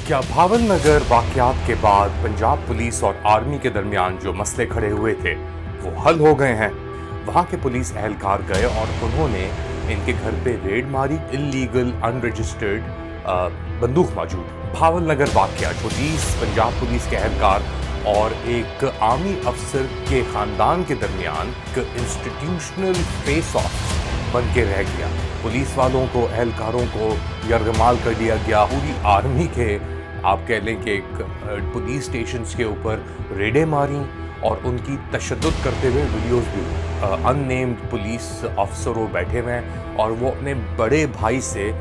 क्या भावल नगर वाकयात के बाद पंजाब पुलिस और आर्मी के दरमियान जो मसले खड़े हुए थे वो हल हो गए हैं। वहां के पुलिस एहलकार गए और उन्होंने इनके घर पे रेड मारी। इलीगल अनरजिस्टर्ड बंदूक मौजूद। भावल नगर वाकया जो 30 पंजाब पुलिस के एहलकार और एक आर्मी अफसर के खानदान के दरमियान एक इंस्टीट्यूशनल फेस ऑफ बन के रह गया। पुलिस वालों को, एहलकारों को यरगमाल कर दिया गया। पूरी आर्मी के आप कह लें कि एक पुलिस स्टेशन के ऊपर रेडें मारी और उनकी तशद्दुद करते हुए वीडियोस भी। अननेम्ड पुलिस ऑफिसर वो बैठे हुए हैं और वो अपने बड़े भाई से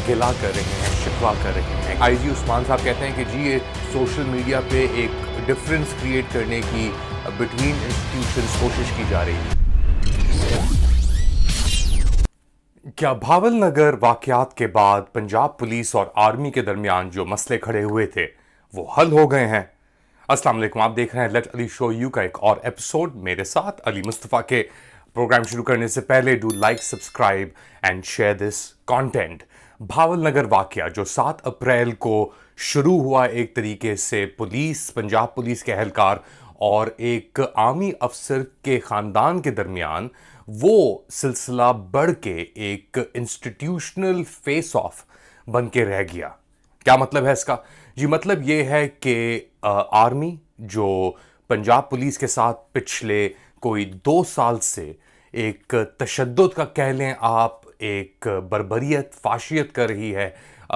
गिला कर रहे हैं, शिकवा कर रहे हैं। आईजी उस्मान साहब कहते हैं कि जी ये सोशल मीडिया पे एक डिफरेंस क्रिएट करने की बिटवीन इंस्टीट्यूशंस कोशिश की जा रही है। क्या भावल नगर वाकयात के बाद पंजाब पुलिस और आर्मी के दरमियान जो मसले खड़े हुए थे वो हल हो गए हैं? अस्सलाम वालेकुम, आप देख रहे हैं लेट अली शो यू का एक और एपिसोड मेरे साथ अली मुस्तफ़ा के। प्रोग्राम शुरू करने से पहले do like, subscribe and share this content. Bhawal Nagar वाकया जो 7 अप्रैल को शुरू हुआ, एक तरीके से पुलिस, पंजाब पुलिस के एहलकार और एक आर्मी अफसर के खानदान के दरमियान, वो सिलसिला बढ़ के एक इंस्टीट्यूशनल फेस ऑफ बन के रह गया। क्या मतलब है इसका? जी मतलब ये है कि आर्मी जो पंजाब पुलिस के साथ पिछले कोई 2 साल से एक तशद्दुद का कह लें आप, एक बर्बरियत, फाशियत कर रही है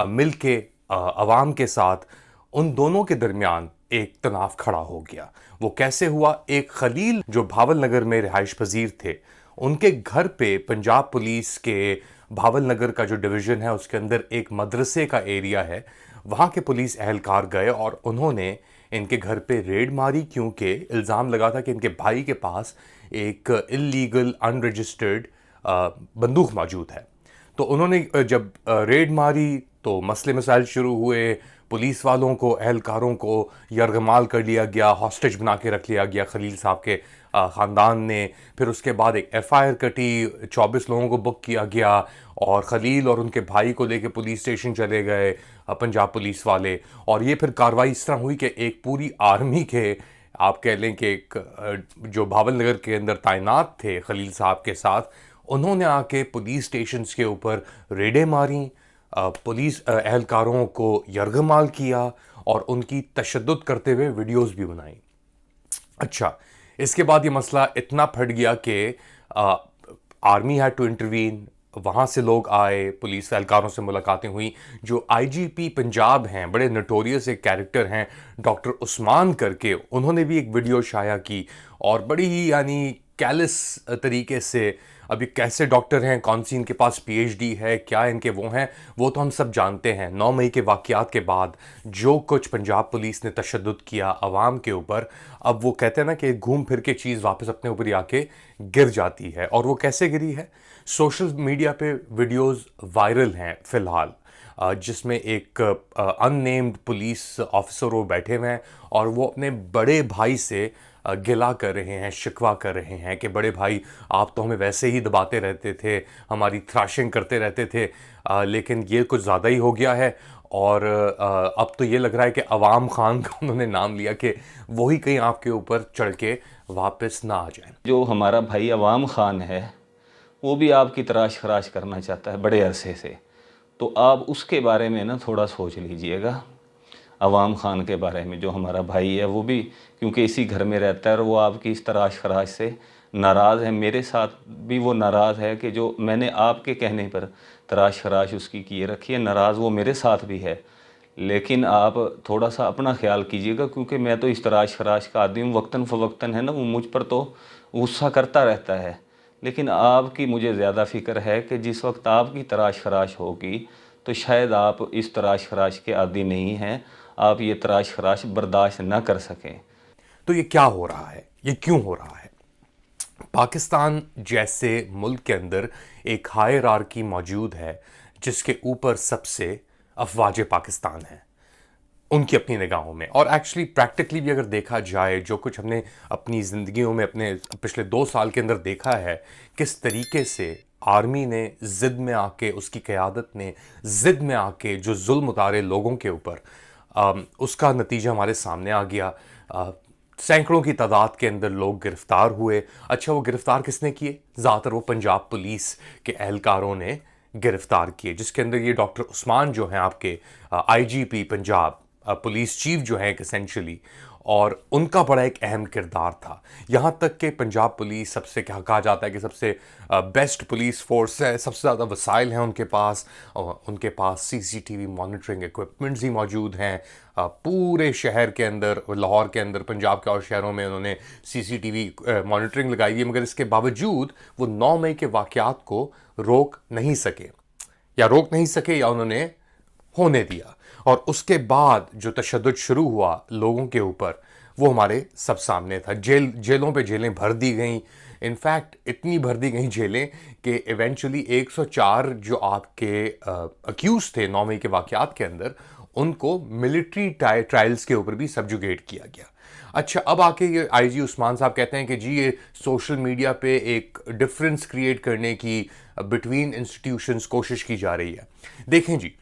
मिल के अवाम के साथ, उन दोनों के दरमियान एक तनाव खड़ा हो गया। वो कैसे हुआ? एक खलील जो भावल नगर में रिहाइश पजीर थे, उनके घर पे पंजाब पुलिस के भावल नगर का जो डिवीज़न है उसके अंदर एक मदरसे का एरिया है। वहाँ के पुलिस एहलकार गए और उन्होंने इनके घर पे रेड मारी क्योंकि इल्ज़ाम लगा था कि इनके भाई के पास एक इलीगल अनरजिस्टर्ड बंदूक मौजूद है। तो उन्होंने जब रेड मारी तो मसले मसाइल शुरू हुए। पुलिस वालों को, एहलकारों को यरगमाल कर लिया गया, हॉस्टेज बना के रख लिया गया खलील साहब के ख़ानदान ने। फिर उसके बाद एक एफआईआर कटी, 24 लोगों को बुक किया गया और खलील और उनके भाई को लेके पुलिस स्टेशन चले गए पंजाब पुलिस वाले। और ये फिर कार्रवाई इस तरह हुई कि एक पूरी आर्मी के, आप कह लें कि एक जो भावल नगर के अंदर तैनात थे खलील साहब के साथ, उन्होंने आके पुलिस स्टेशन के ऊपर रेडें मारी, पुलिस एहलकारों को यरगमाल किया और उनकी तशद्दुद करते हुए वीडियोस भी बनाई। अच्छा, इसके बाद ये मसला इतना फट गया कि आर्मी हैड टू इंटरवीन। वहाँ से लोग आए, पुलिस एहलकारों से मुलाकातें हुई। जो आईजीपी पंजाब हैं, बड़े नोटोरियस एक कैरेक्टर हैं डॉक्टर उस्मान करके, उन्होंने भी एक वीडियो शाया की और बड़ी ही यानी कैलिस तरीके से, अभी कैसे डॉक्टर हैं, कौन सी इनके पास पीएचडी है, क्या इनके वो हैं, वो तो हम सब जानते हैं। 9 मई के वाक़यात के बाद जो कुछ पंजाब पुलिस ने तशद्दुद किया अवाम के ऊपर, अब वो कहते हैं ना कि घूम फिर के चीज़ वापस अपने ऊपर ही आके गिर जाती है। और वो कैसे गिरी है? सोशल मीडिया पे वीडियोस वायरल हैं फ़िलहाल, जिसमें एक अननेम्ड पुलिस ऑफिसर वो बैठे हुए हैं और वो अपने बड़े भाई से गिला कर रहे हैं, शिकवा कर रहे हैं कि बड़े भाई आप तो हमें वैसे ही दबाते रहते थे, हमारी थ्रैशिंग करते रहते थे, लेकिन ये कुछ ज़्यादा ही हो गया है। और अब तो ये लग रहा है कि अवाम खान का उन्होंने नाम लिया कि वही कहीं आपके ऊपर चढ़ के वापस ना आ जाए। जो हमारा भाई अवाम खान है वो भी आपकी तराश खराश करना चाहता है बड़े अरसे से, तो आप उसके बारे में ना थोड़ा सोच लीजिएगा। अवाम खान के बारे में, जो हमारा भाई है, वो भी क्योंकि इसी घर में रहता है और वो आपकी इस तराश खराश से नाराज़ है। मेरे साथ भी वो नाराज़ है कि जो मैंने आपके कहने पर तराश खराश उसकी किए रखी है, नाराज़ वो मेरे साथ भी है। लेकिन आप थोड़ा सा अपना ख्याल कीजिएगा, क्योंकि मैं तो इस तराश खराश का आदमी हूँ। वक्तन फ़वक्तन है ना, वो मुझ पर तो गुस्सा करता रहता है। लेकिन आपकी मुझे ज़्यादा फ़िक्र है कि जिस वक्त आपकी तराश खराश होगी तो शायद आप इस तराश खराश के आदी नहीं हैं, आप ये तराश खराश बर्दाश्त ना कर सकें। तो ये क्या हो रहा है? ये क्यों हो रहा है? पाकिस्तान जैसे मुल्क के अंदर एक हायरार्की मौजूद है जिसके ऊपर सबसे अफवाज पाकिस्तान है उनकी अपनी निगाहों में। और एक्चुअली प्रैक्टिकली भी अगर देखा जाए, जो कुछ हमने अपनी ज़िंदगियों में अपने पिछले 2 साल के अंदर देखा है, किस तरीके से आर्मी ने ज़िद में आके, उसकी क़यादत ने ज़िद में आके जो जुल्म उतारे लोगों के ऊपर, उसका नतीजा हमारे सामने आ गया। सैकड़ों की तादाद के अंदर लोग गिरफ्तार हुए। अच्छा, वो गिरफ्तार किसने किए? ज़्यादातर वो पंजाब पुलिस के एहलकारों ने गिरफ्तार किए, जिसके अंदर ये डॉक्टर उस्मान जो हैं आपके आईजीपी पंजाब, पुलिस चीफ जो हैं एसेंशियली, और उनका बड़ा एक अहम किरदार था। यहाँ तक कि पंजाब पुलिस सबसे क्या कहा जाता है कि सबसे बेस्ट पुलिस फोर्स है, सबसे ज़्यादा वसाइल हैं उनके पास, और उनके पास सीसीटीवी मॉनिटरिंग इक्विपमेंट्स ही मौजूद हैं। पूरे शहर के अंदर, लाहौर के अंदर, पंजाब के और शहरों में उन्होंने सीसीटीवी मॉनिटरिंग लगाई हुई है, मगर इसके बावजूद वो 9 मई के वाक़यात को रोक नहीं सके, या उन्होंने होने दिया। और उसके बाद जो तशद्दुद शुरू हुआ लोगों के ऊपर, वो हमारे सब सामने था। जेलों पे जेलें भर दी गई। इनफैक्ट इतनी भर दी गई जेलें कि इवेंचुअली 104 जो आपके अक्यूज थे 9 मई के वाक़यात के अंदर, उनको मिलिट्री ट्रायल्स के ऊपर भी सब्जुगेट किया गया। अच्छा, अब आके ये आईजी उस्मान साहब कहते हैं कि जी ये सोशल मीडिया पे एक डिफरेंस क्रिएट करने की बिटवीन इंस्टीट्यूशंस कोशिश की जा रही है। देखें जी,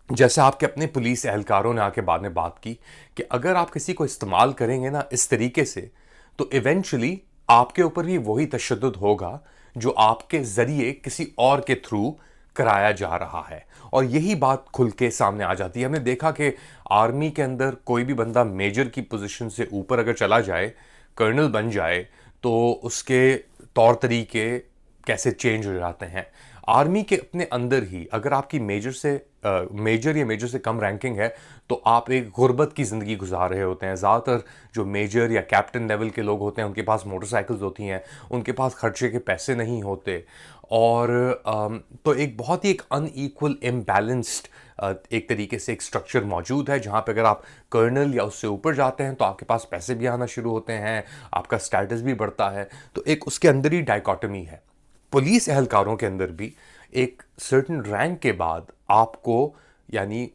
जैसे आपके अपने पुलिस एहलकारों ने आके बाद में बात की कि अगर आप किसी को इस्तेमाल करेंगे ना इस तरीके से, तो इवेंचुअली आपके ऊपर भी वही तशद्दुद होगा जो आपके ज़रिए किसी और के थ्रू कराया जा रहा है। और यही बात खुल के सामने आ जाती है। हमने देखा कि आर्मी के अंदर कोई भी बंदा मेजर की पोजीशन से ऊपर अगर चला जाए, कर्नल बन जाए, तो उसके तौर तरीके कैसे चेंज हो जाते हैं। आर्मी के अपने अंदर ही अगर आपकी मेजर या मेजर से कम रैंकिंग है, तो आप एक गुर्बत की ज़िंदगी गुजार रहे होते हैं। ज़्यादातर जो मेजर या कैप्टन लेवल के लोग होते हैं, उनके पास मोटरसाइकिल्स होती हैं, उनके पास खर्चे के पैसे नहीं होते, और तो एक बहुत ही एक अनईक्वल इम्बैलेंस्ड एक तरीके से एक स्ट्रक्चर मौजूद है, जहाँ पे अगर आप कर्नल या उससे ऊपर जाते हैं तो आपके पास पैसे भी आना शुरू होते हैं, आपका स्टेटस भी बढ़ता है। तो एक उसके अंदर ही डाइकोटमी है। पुलिस एहलकारों के अंदर भी एक सर्टेन रैंक के बाद आपको यानी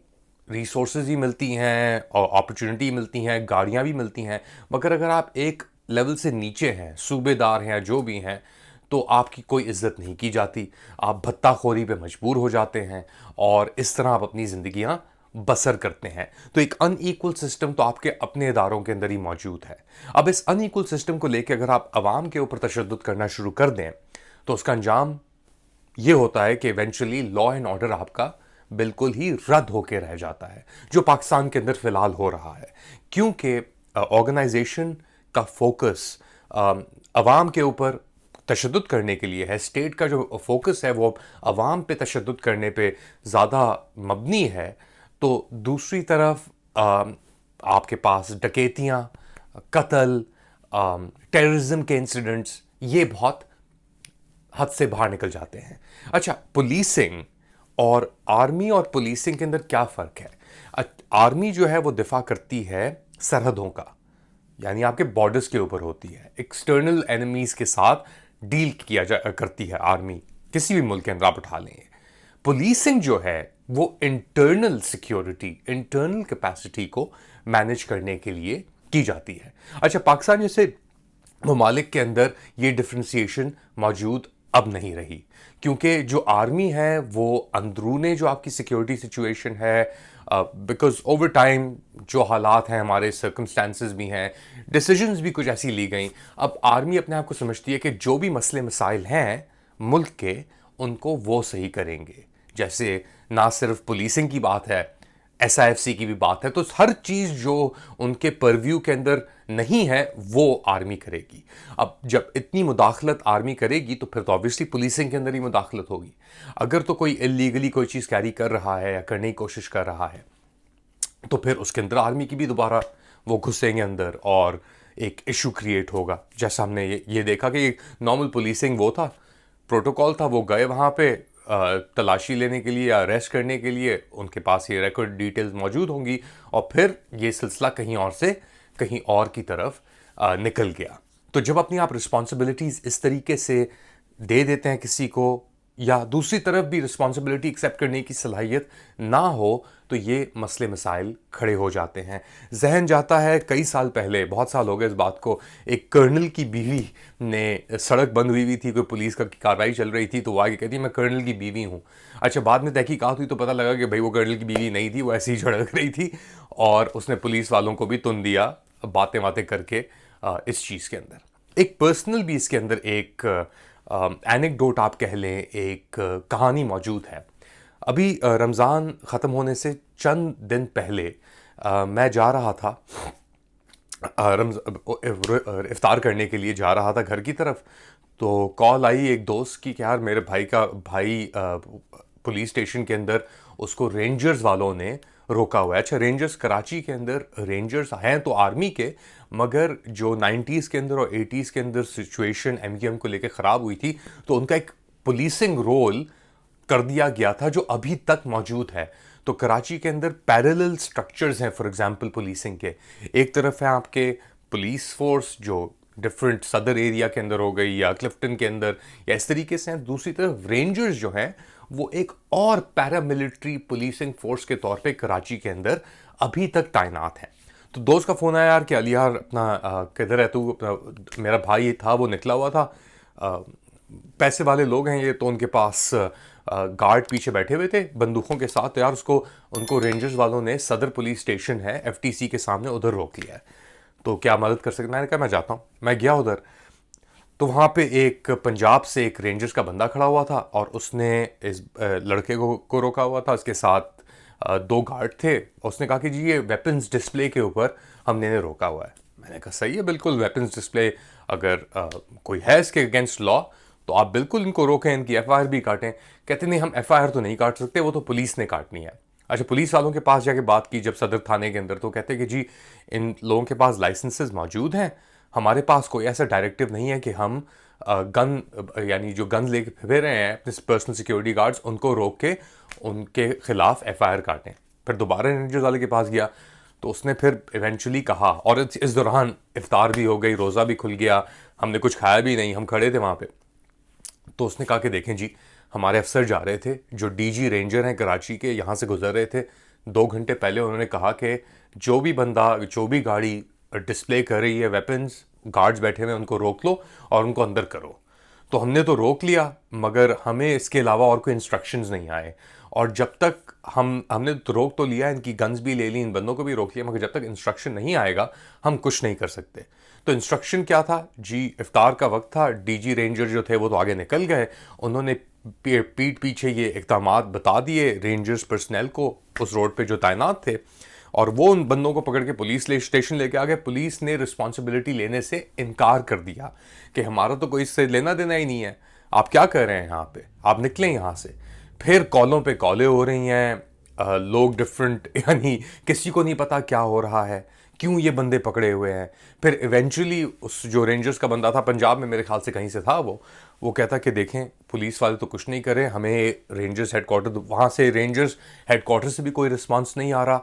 रिसोर्सेज ही मिलती हैं और अपॉर्चुनिटी मिलती हैं, गाड़ियां भी मिलती हैं, मगर अगर आप एक लेवल से नीचे हैं, सूबेदार हैं या जो भी हैं, तो आपकी कोई इज्जत नहीं की जाती। आप भत्ताखोरी पे मजबूर हो जाते हैं और इस तरह आप अपनी ज़िंदगियां बसर करते हैं। तो एक अनईक्वल सिस्टम तो आपके अपने इदारों के अंदर ही मौजूद है। अब इस अनईक्वल सिस्टम को लेकर अगर आप आवाम के ऊपर तशद्दुद करना शुरू कर दें, तो उसका अंजाम ये होता है कि इवेंचुअली लॉ एंड ऑर्डर आपका बिल्कुल ही रद्द होकर रह जाता है, जो पाकिस्तान के अंदर फिलहाल हो रहा है। क्योंकि ऑर्गेनाइजेशन का फोकस अवाम के ऊपर तशद्दुद करने के लिए है। स्टेट का जो फोकस है वो अवाम पे तशद्दुद करने पे ज़्यादा मबनी है। तो दूसरी तरफ आपके पास डकैतियाँ, कत्ल, टेररिज्म के इंसिडेंट्स, ये बहुत हद से बाहर निकल जाते हैं। अच्छा, पुलिसिंग और आर्मी और पुलिसिंग के अंदर क्या फ़र्क है? आर्मी जो है वो दिफा करती है सरहदों का, यानी आपके बॉर्डर्स के ऊपर होती है। एक्सटर्नल एनिमीज़ के साथ डील करती है आर्मी, किसी भी मुल्क के अंदर आप उठा लेंगे। पुलिसिंग जो है वो इंटरनल सिक्योरिटी, इंटरनल कैपेसिटी को मैनेज करने के लिए की जाती है। अच्छा, पाकिस्तान जैसे ममालिक के अंदर ये डिफ्रेंसिएशन मौजूद अब नहीं रही, क्योंकि जो आर्मी है वो अंदरूने जो आपकी सिक्योरिटी सिचुएशन है, बिकॉज ओवर टाइम जो हालात हैं, हमारे सर्कमस्टांसेस भी हैं, डिसीजंस भी कुछ ऐसी ली गई। अब आर्मी अपने आप को समझती है कि जो भी मसले मसाइल हैं मुल्क के, उनको वो सही करेंगे। जैसे ना सिर्फ पुलिसिंग की बात है, एसआईएफसी की भी बात है, तो हर चीज़ जो उनके परव्यू के अंदर नहीं है वो आर्मी करेगी। अब जब इतनी मुदाखलत आर्मी करेगी तो फिर तो ऑब्वियसली पुलिसिंग के अंदर ही मुदाखलत होगी। अगर तो कोई इलीगली कोई चीज़ कैरी कर रहा है या करने की कोशिश कर रहा है, तो फिर उसके अंदर आर्मी की भी दोबारा वो घुसेंगे अंदर और एक इशू क्रिएट होगा। जैसा हमने ये देखा कि एक नॉर्मल पुलिसिंग वो था, प्रोटोकॉल था, वो गए वहाँ पे तलाशी लेने के लिए या अरेस्ट करने के लिए, उनके पास ये रिकॉर्ड डिटेल्स मौजूद होंगी, और फिर ये सिलसिला कहीं और से कहीं और की तरफ निकल गया। तो जब अपनी आप रिस्पॉन्सिबिलिटीज़ इस तरीके से दे देते हैं किसी को, या दूसरी तरफ भी रिस्पॉन्सिबिलिटी एक्सेप्ट करने की सलाहियत ना हो तो ये मसले मसाइल खड़े हो जाते हैं। जहन जाता है कई साल पहले, बहुत साल हो गए इस बात को, एक कर्नल की बीवी ने, सड़क बंद हुई थी, कोई पुलिस का कार्रवाई चल रही थी, तो वो आगे कहती मैं कर्नल की बीवी हूँ। अच्छा, बाद में तहकीकात हुई तो पता लगा कि भाई वो कर्नल की बीवी नहीं थी, वो ऐसे ही झड़क रही थी और उसने पुलिस वालों को भी तुन दिया बातें बातें करके इस चीज़ के अंदर। एक पर्सनल भी इसके अंदर एक एनेक्डोट आप कह लें, एक कहानी मौजूद है। अभी रमज़ान ख़त्म होने से चंद दिन पहले मैं जा रहा था, इफ्तार करने के लिए जा रहा था घर की तरफ। तो कॉल आई एक दोस्त की कि यार मेरे भाई का भाई पुलिस स्टेशन के अंदर उसको रेंजर्स वालों ने रोका हुआ है। अच्छा, रेंजर्स कराची के अंदर रेंजर्स हैं तो आर्मी के, मगर जो 90s के अंदर और 80s के अंदर सिचुएशन एमक्यूएम को लेकर ख़राब हुई थी तो उनका एक पुलिसिंग रोल कर दिया गया था जो अभी तक मौजूद है। तो कराची के अंदर पैरेलल स्ट्रक्चर्स हैं फॉर एग्जांपल पुलिसिंग के। एक तरफ है आपके पुलिस फोर्स जो डिफरेंट सदर एरिया के अंदर हो गई या क्लिफ्टन के अंदर या इस तरीके से हैं। दूसरी तरफ रेंजर्स जो हैं वो एक और पैरामिलिट्री पुलिसिंग फोर्स के तौर पे कराची के अंदर अभी तक तैनात हैं। तो दोस्त का फ़ोन आया यार कि अली यार अपना किधर है तू, अपना मेरा भाई था वो निकला हुआ था, पैसे वाले लोग हैं ये, तो उनके पास गार्ड पीछे बैठे हुए थे बंदूकों के साथ। तो यार उसको उनको रेंजर्स वालों ने सदर पुलिस स्टेशन है एफटीसी के सामने उधर रोक लिया है, तो क्या मदद कर सकते? मैंने कहा मैं जाता हूँ। मैं गया उधर, तो वहाँ पे एक पंजाब से एक रेंजर्स का बंदा खड़ा हुआ था और उसने इस लड़के को रोका हुआ था। उसके साथ दो गार्ड थे। उसने कहा कि जी ये वेपन्स डिस्प्ले के ऊपर हमने इन्हें रोका हुआ है। मैंने कहा सही है, बिल्कुल वेपन्स डिस्प्ले अगर कोई है इसके अगेंस्ट लॉ तो आप बिल्कुल इनको रोकें, इनकी एफआईआर भी काटें। कहते नहीं हम एफआईआर तो नहीं काट सकते, वो तो पुलिस ने काटनी है। अच्छा, पुलिस वालों के पास जाके बात की जब सदर थाने के अंदर, तो कहते कि जी इन लोगों के पास लाइसेंसेस मौजूद हैं, हमारे पास कोई ऐसा डायरेक्टिव नहीं है कि हम गन यानी जो गन लेके फिर रहे हैं अपने पर्सनल सिक्योरिटी गार्ड्स उनको रोक के उनके खिलाफ एफआईआर काटें। फिर दोबारा रेंजर्स वाले के पास गया तो उसने फिर इवेंचुअली कहा, और इस दौरान इफ्तार भी हो गई, रोज़ा भी खुल गया, हमने कुछ खाया भी नहीं, हम खड़े थे वहाँ पे। तो उसने कहा कि देखें जी, हमारे अफसर जा रहे थे जो डीजी रेंजर हैं कराची के, यहाँ से गुजर रहे थे 2 घंटे पहले। उन्होंने कहा कि जो भी बंदा जो भी गाड़ी डिस्प्ले कर रही है वेपन्स, गार्ड्स बैठे हुए उनको रोक लो और उनको अंदर करो। तो हमने तो रोक लिया मगर हमें इसके अलावा और कोई इंस्ट्रक्शंस नहीं आए, और जब तक हमने तो रोक तो लिया, इनकी गन्स भी ले ली, इन बंदों को भी रोक लिया, मगर जब तक इंस्ट्रक्शन नहीं आएगा हम कुछ नहीं कर सकते। तो इंस्ट्रक्शन क्या था जी? इफ्तार का वक्त था, डीजी रेंजर जो थे वो तो आगे निकल गए, उन्होंने पीठ पीछे ये इक़दामात बता दिए रेंजर्स पर्सनल को उस रोड पे जो तैनात थे, और वो उन बंदों को पकड़ के पुलिस स्टेशन लेके आ गए। पुलिस ने रिस्पॉन्सिबिलिटी लेने से इनकार कर दिया कि हमारा तो कोई इससे लेना देना ही नहीं है, आप क्या कर रहे हैं यहाँ पे, आप निकलें यहाँ से। फिर कॉलों पे कॉलें हो रही हैं, लोग डिफरेंट यानी किसी को नहीं पता क्या हो रहा है, क्यों ये बंदे पकड़े हुए हैं। फिर इवेंचुअली उस जो रेंजर्स का बंदा था, पंजाब में मेरे ख्याल से कहीं से था, वो कहता कि देखें पुलिस वाले तो कुछ नहीं कर रहे, हमें रेंजर्स हेडक्वार्टर, वहाँ से रेंजर्स हेडक्वार्टर से भी कोई रिस्पांस नहीं आ रहा,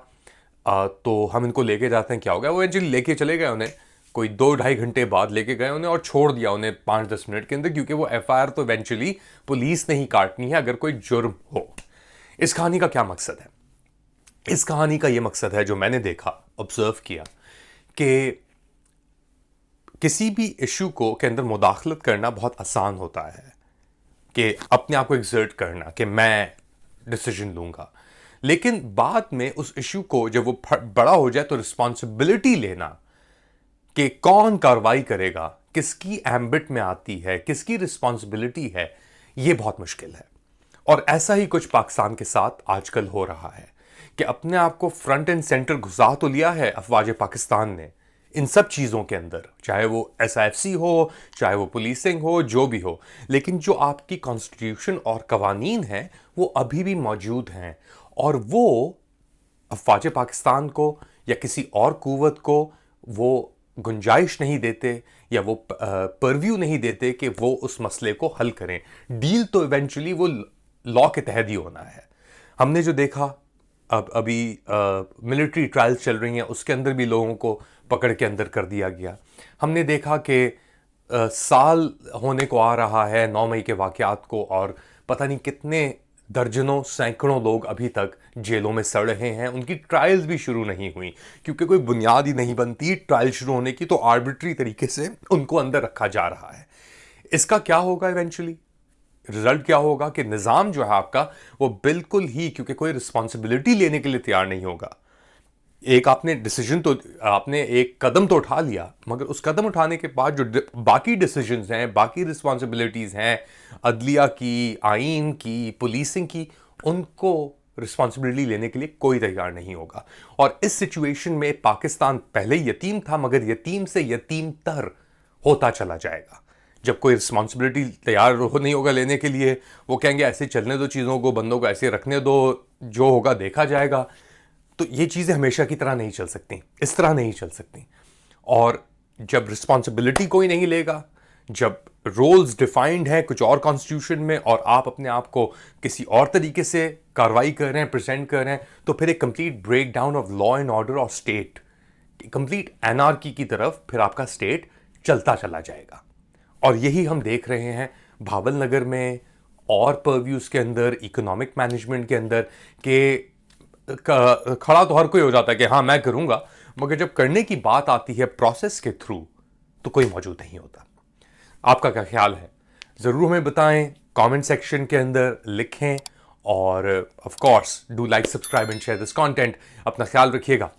तो हम इनको लेके जाते हैं, क्या हो गया। वो एक्चुअली लेके चले गए उन्हें, कोई 2-2.5 घंटे बाद लेके गए उन्हें और छोड़ दिया उन्हें 5-10 मिनट के अंदर, क्योंकि वो एफआईआर तो इवेंचुअली पुलिस ने ही काटनी है अगर कोई जुर्म हो। इस कहानी का क्या मकसद है? इस कहानी का यह मकसद है, जो मैंने देखा, ऑब्जर्व किया, कि किसी भी इशू को के अंदर मुदाखलत करना बहुत आसान होता है, कि अपने आप को एक्सर्ट करना कि मैं डिसीजन लूंगा, लेकिन बाद में उस इशू को जब वो बड़ा हो जाए तो रिस्पॉन्सिबिलिटी लेना कि कौन कार्रवाई करेगा, किसकी एम्बिट में आती है, किसकी रिस्पॉन्सिबिलिटी है, ये बहुत मुश्किल है। और ऐसा ही कुछ पाकिस्तान के साथ आजकल हो रहा है कि अपने आप को फ्रंट एंड सेंटर घुसा तो लिया है अफवाज पाकिस्तान ने इन सब चीज़ों के अंदर, चाहे वो एसआईएफसी हो, चाहे वो पुलिसिंग हो, जो भी हो, लेकिन जो आपकी कॉन्स्टिट्यूशन और कवानीन हैं वो अभी भी मौजूद हैं, और वो अफवाज पाकिस्तान को या किसी और कुव्वत को वो गुंजाइश नहीं देते या वो परव्यू नहीं देते कि वो उस मसले को हल करें। डील तो इवेंचुअली वो लॉ के तहत ही होना है। हमने जो देखा, अब अभी मिलिट्री ट्रायल्स चल रही हैं, उसके अंदर भी लोगों को पकड़ के अंदर कर दिया गया। हमने देखा कि साल होने को आ रहा है 9 मई के वाक़यात को, और पता नहीं कितने दर्जनों सैकड़ों लोग अभी तक जेलों में सड़ रहे हैं, उनकी ट्रायल्स भी शुरू नहीं हुई क्योंकि कोई बुनियाद ही नहीं बनती ट्रायल शुरू होने की, तो आर्बिट्री तरीके से उनको अंदर रखा जा रहा है। इसका क्या होगा इवेंचुअली? रिजल्ट क्या होगा कि निज़ाम जो है आपका वो बिल्कुल ही, क्योंकि कोई रिस्पॉन्सिबिलिटी लेने के लिए तैयार नहीं होगा। एक आपने डिसीजन तो, आपने एक कदम तो उठा लिया, मगर उस कदम उठाने के बाद जो बाकी डिसीजंस हैं, बाकी रिस्पॉन्सिबिलिटीज़ हैं, अदलिया की, आइन की, पुलिसिंग की, उनको रिस्पॉन्सिबिलिटी लेने के लिए कोई तैयार नहीं होगा। और इस सिचुएशन में पाकिस्तान पहले यतीम था, मगर यतीम से यतीम तर होता चला जाएगा। जब कोई रिस्पॉन्सिबिलिटी तैयार नहीं होगा लेने के लिए, वो कहेंगे ऐसे चलने दो चीज़ों को, बंदों को ऐसे रखने दो, जो होगा देखा जाएगा। तो ये चीज़ें हमेशा की तरह नहीं चल सकती, इस तरह नहीं चल सकती। और जब रिस्पॉन्सिबिलिटी कोई नहीं लेगा, जब रोल्स डिफाइंड हैं कुछ और कॉन्स्टिट्यूशन में, और आप अपने आप को किसी और तरीके से कार्रवाई कर रहे हैं, प्रेजेंट कर रहे हैं, तो फिर एक complete break down of law and order और स्टेट, कंप्लीट एनार्की की तरफ फिर आपका स्टेट चलता चला जाएगा। और यही हम देख रहे हैं भावल नगर में और परव्यूज के अंदर, इकोनॉमिक मैनेजमेंट के अंदर, के खड़ा तो हर कोई हो जाता है कि हाँ मैं करूंगा, मगर जब करने की बात आती है प्रोसेस के थ्रू, तो कोई मौजूद नहीं होता। आपका क्या ख्याल है? ज़रूर हमें बताएं, कमेंट सेक्शन के अंदर लिखें, और of course do like, subscribe and share this content. अपना ख्याल रखिएगा।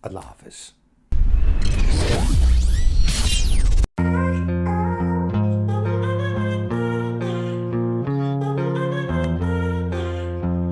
अल्लाह हाफिज़।